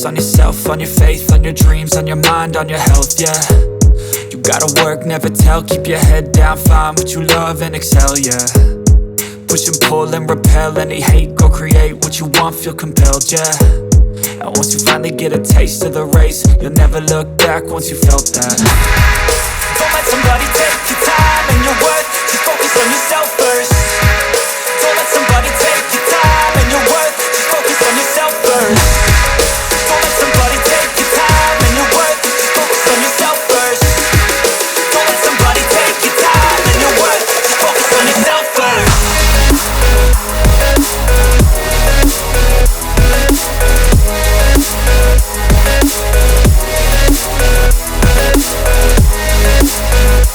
focus on yourself, on your faith, on your dreams, on your mind, on your health, yeah. You gotta work, never tell, keep your head down, find what you love and excel, yeah. Push and pull and repel any hate, go create what you want, feel compelled, yeah. And once you finally get a taste of the race, you'll never look back once you felt that. Don't let somebody take your time and your worth, just focus on yourself